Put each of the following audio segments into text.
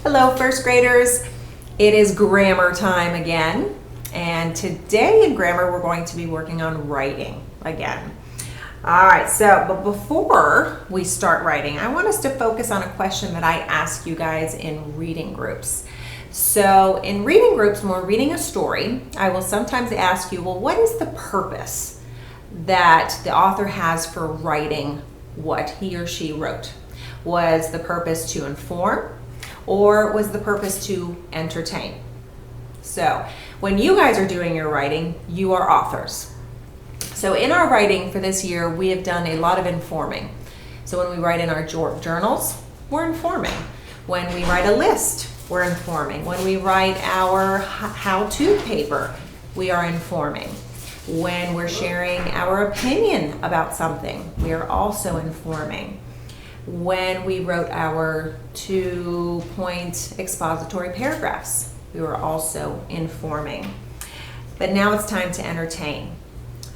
Hello, first graders. It is grammar time again. And today in grammar, we're going to be working on writing again. All right, but before we start writing, I want us to focus on a question that I ask you guys in reading groups. So in reading groups, when we're reading a story, I will sometimes ask you, well, what is the purpose that the author has for writing what he or she wrote? Was the purpose to inform, or was the purpose to entertain? So when you guys are doing your writing, you are authors. So in our writing for this year, we have done a lot of informing. So when we write in our journals, we're informing. When we write a list, we're informing. When we write our how-to paper, we are informing. When we're sharing our opinion about something, we are also informing. When we wrote our 2-point expository paragraphs, we were also informing. But now it's time to entertain.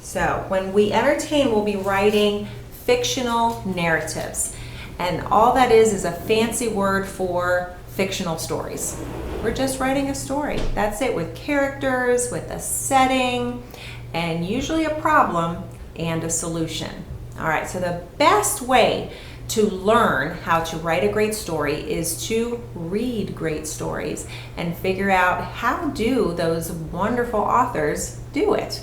So when we entertain, we'll be writing fictional narratives. And all that is a fancy word for fictional stories. We're just writing a story. That's it, with characters, with a setting, and usually a problem and a solution. All right, so the best way to learn how to write a great story is to read great stories and figure out how do those wonderful authors do it.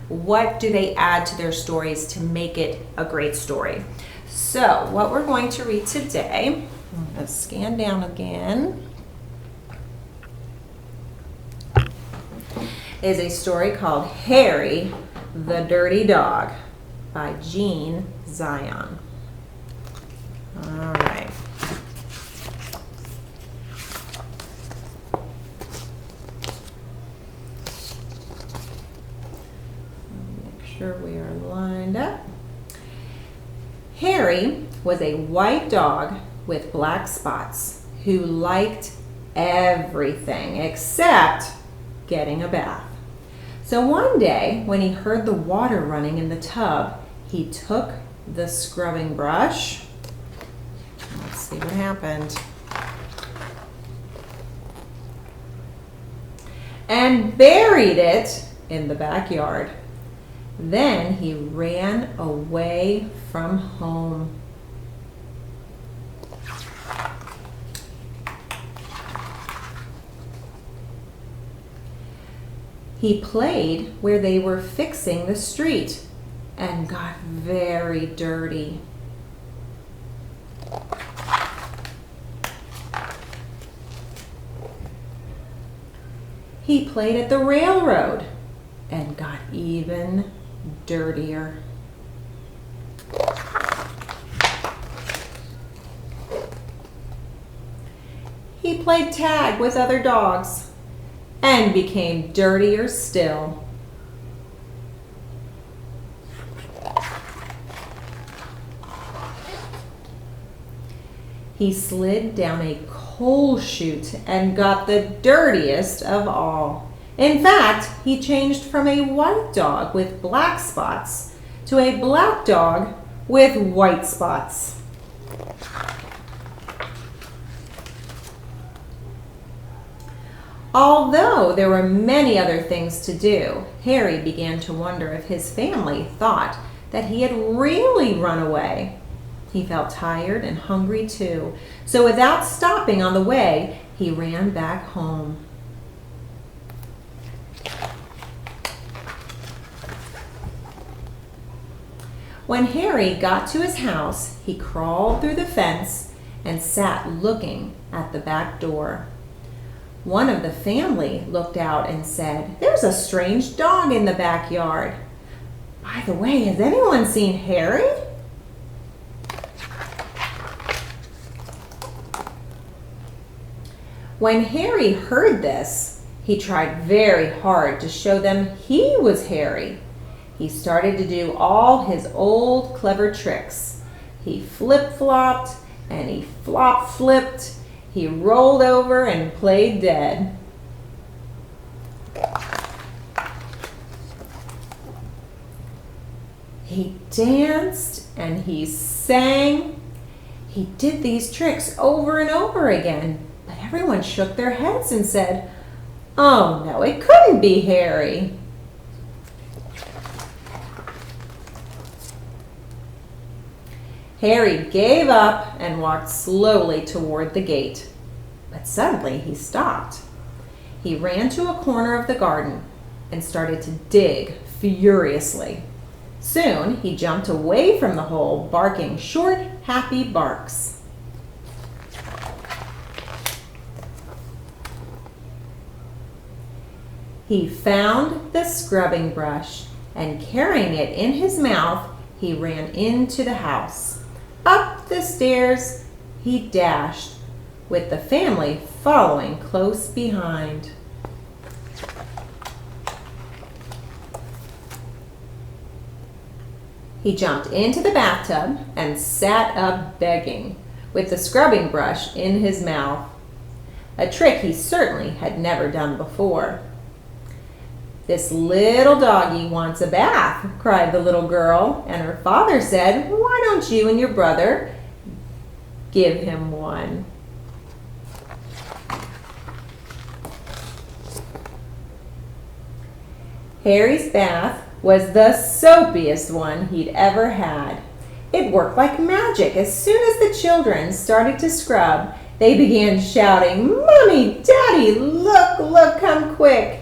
What do they add to their stories to make it a great story? So what we're going to read today, I'm going to scan down again, is a story called Harry the Dirty Dog by Jean Zion. All right. Make sure we are lined up. Harry was a white dog with black spots who liked everything except getting a bath. So one day, when he heard the water running in the tub, he took the scrubbing brush. Let's see what happened. And buried it in the backyard. Then he ran away from home. He played where they were fixing the street and got very dirty. He played at the railroad and got even dirtier. He played tag with other dogs and became dirtier still. He slid down a coal chute and got the dirtiest of all. In fact, he changed from a white dog with black spots to a black dog with white spots. Although there were many other things to do, Harry began to wonder if his family thought that he had really run away. He felt tired and hungry too, so without stopping on the way, he ran back home. When Harry got to his house, he crawled through the fence and sat looking at the back door. One of the family looked out and said, "There's a strange dog in the backyard. By the way, has anyone seen Harry?" When Harry heard this, he tried very hard to show them he was Harry. He started to do all his old clever tricks. He flip-flopped and he flop-flipped. He rolled over and played dead. He danced and he sang. He did these tricks over and over again, but Everyone shook their heads and said, "Oh no, it couldn't be Harry." Harry gave up and walked slowly toward the gate. But suddenly he stopped. He ran to a corner of the garden and started to dig furiously. Soon he jumped away from the hole, barking short, happy barks. He found the scrubbing brush and, carrying it in his mouth, he ran into the house. Up the stairs he dashed, with the family following close behind. He jumped into the bathtub and sat up begging, with the scrubbing brush in his mouth, a trick he certainly had never done before. "This little doggy wants a bath," cried the little girl, and her father said, "Why don't you and your brother give him one?" Harry's bath was the soapiest one he'd ever had. It worked like magic. As soon as the children started to scrub, they began shouting, "Mommy, Daddy, look, look, come quick.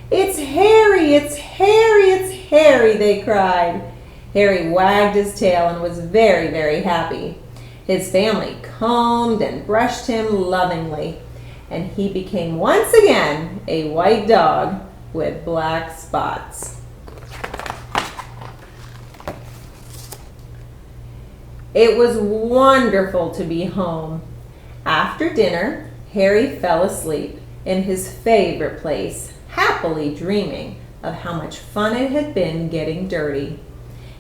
It's Harry, it's Harry, it's Harry," they cried. Harry wagged his tail and was very, very happy. His family combed and brushed him lovingly, and he became once again a white dog with black spots. It was wonderful to be home. After dinner, Harry fell asleep in his favorite place, happily dreaming of how much fun it had been getting dirty.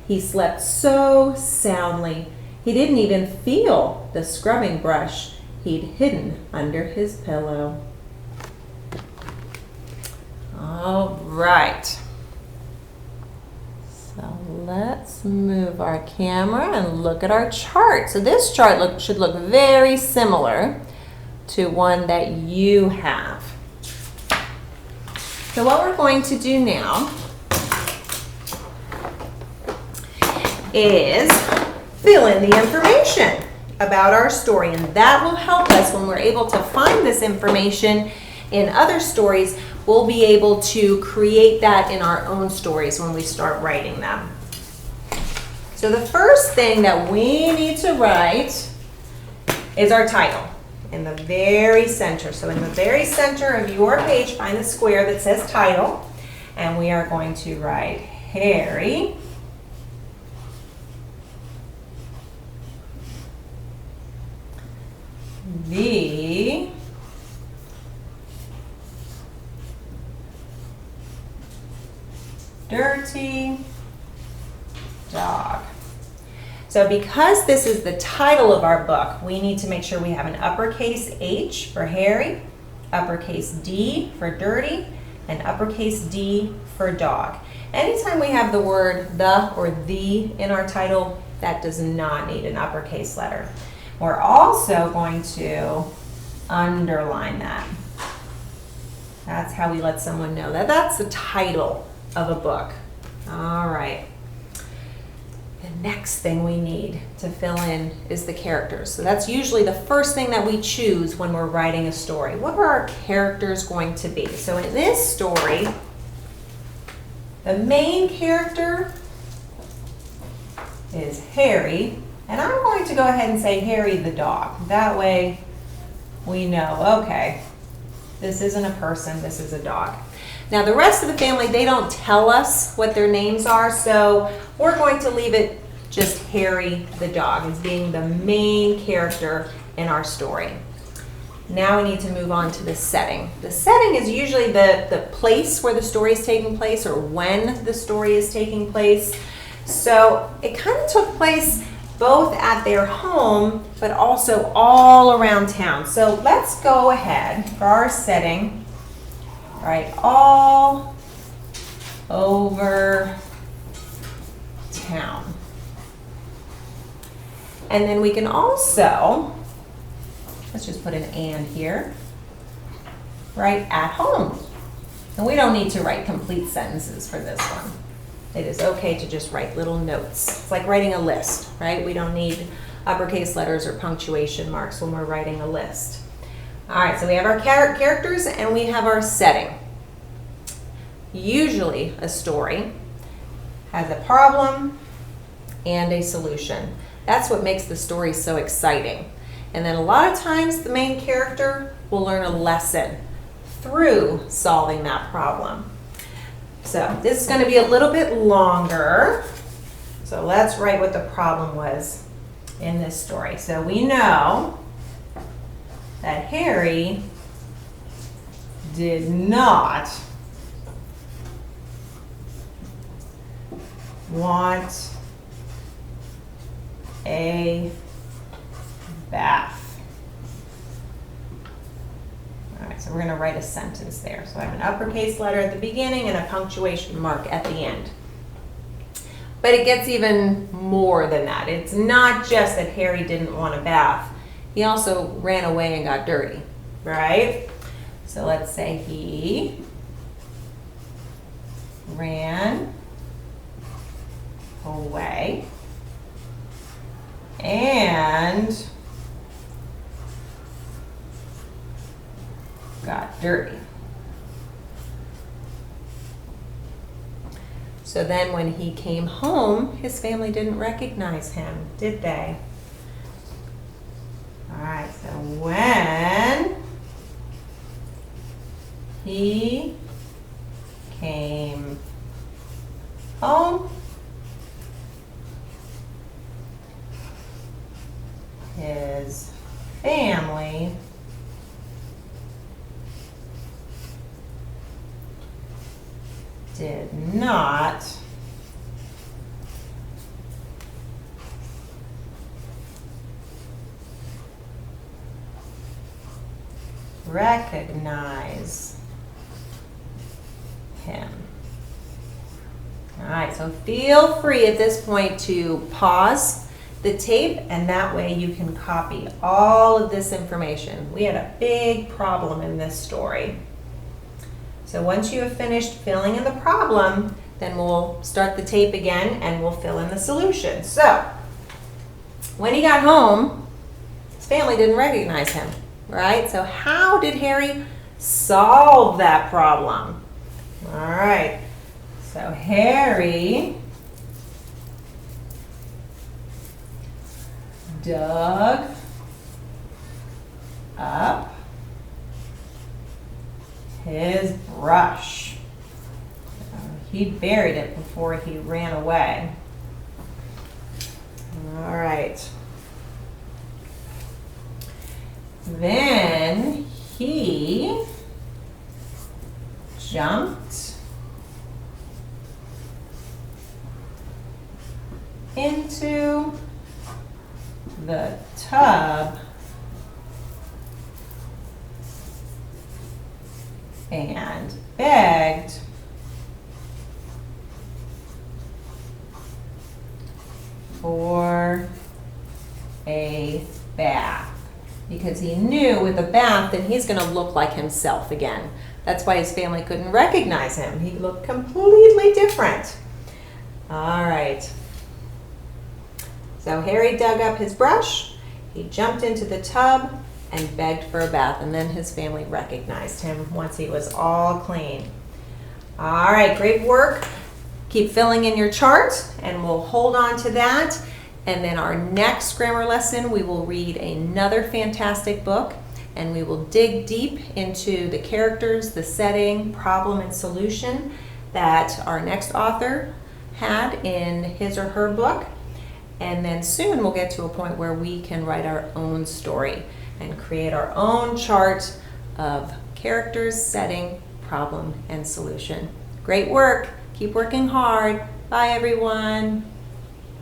He slept so soundly, he didn't even feel the scrubbing brush he'd hidden under his pillow. All right. So let's move our camera and look at our chart. So this chart should look very similar to one that you have. So what we're going to do now is fill in the information about our story, and that will help us when we're able to find this information in other stories. We'll be able to create that in our own stories when we start writing them. So the first thing that we need to write is our title in the very center. So in the very center of your page, find the square that says title, and we are going to write Harry the Dirty Dog. So because this is the title of our book, we need to make sure we have an uppercase H for Harry, uppercase D for dirty, and uppercase D for dog. Anytime we have the word the or the in our title, that does not need an uppercase letter. We're also going to underline that. That's how we let someone know that that's the title of a book. All right. The next thing we need to fill in is the characters. So that's usually the first thing that we choose when we're writing a story. What are our characters going to be? So in this story, the main character is Harry, and I'm going to go ahead and say Harry the dog. That way we know, okay, this isn't a person, this is a dog. Now the rest of the family, they don't tell us what their names are, so we're going to leave it just Harry the dog as being the main character in our story. Now we need to move on to the setting. The setting is usually the place where the story is taking place or when the story is taking place. So it kind of took place both at their home, but also all around town. So let's go ahead for our setting, right, all over town. And then we can also, let's just put an and here. right at home. And we don't need to write complete sentences for this one. It is okay to just write little notes. It's like writing a list, right? We don't need uppercase letters or punctuation marks when we're writing a list. All right, so we have our characters and we have our setting. Usually a story has a problem and a solution. That's what makes the story so exciting. And then a lot of times the main character will learn a lesson through solving that problem. So this is going to be a little bit longer. So let's write what the problem was in this story. So we know that Harry did not want a bath. All right, so we're going to write a sentence there. So I have an uppercase letter at the beginning and a punctuation mark at the end. But it gets even more than that. It's not just that Harry didn't want a bath. He also ran away and got dirty, right? So let's say he ran away and got dirty. So then when he came home, his family didn't recognize him, did they? All right, so when he came home, his family did not recognize him. All right, so feel free at this point to pause the tape, and that way you can copy all of this information. We had a big problem in this story. So once you have finished filling in the problem, then we'll start the tape again and we'll fill in the solution. So when he got home, his family didn't recognize him, right? So how did Harry solve that problem? All right, so Harry dug up his brush. He buried it before he ran away. All right. Then he jumped into the tub and begged for a bath, because he knew with a bath then he's going to look like himself again. That's why his family couldn't recognize him. He looked completely different. All right. So Harry dug up his brush, he jumped into the tub and begged for a bath, and then his family recognized him once he was all clean. All right, great work. Keep filling in your chart and we'll hold on to that. And then our next grammar lesson, we will read another fantastic book and we will dig deep into the characters, the setting, problem, and solution that our next author had in his or her book. And then soon we'll get to a point where we can write our own story and create our own chart of characters, setting, problem, and solution. Great work. Keep working hard. Bye, everyone.